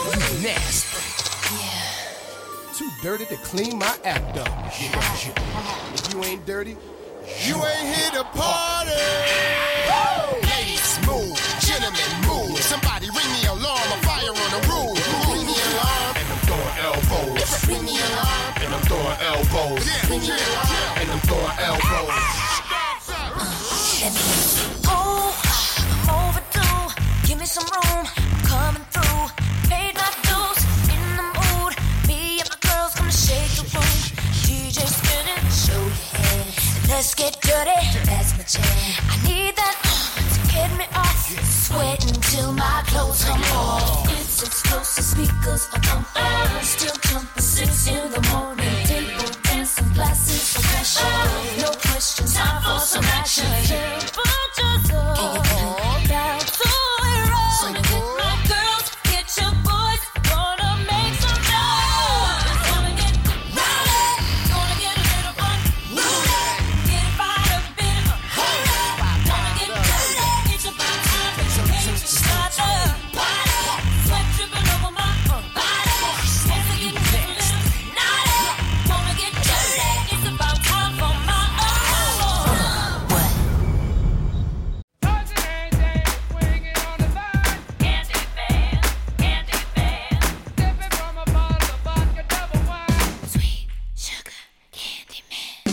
You nasty. Too dirty to clean my act up. If you ain't dirty, you ain't here to party. Ladies, move. Gentlemen, move. Somebody ring the alarm. A fire on the roof. Ring the alarm. And I'm throwing elbows. Ring the alarm. And I'm throwing elbows. Ring the alarm. And I'm throwing elbows. Oh, I'm overdue. Give me some room. I'm coming through. Paid my dues. In the mood. Me and my girls gonna shake the room. DJ spinning. Show your head. Let's get dirty. That's my jam. I need that to get me off. Sweating till my clothes come off. It's explosive speakers. Still jumping.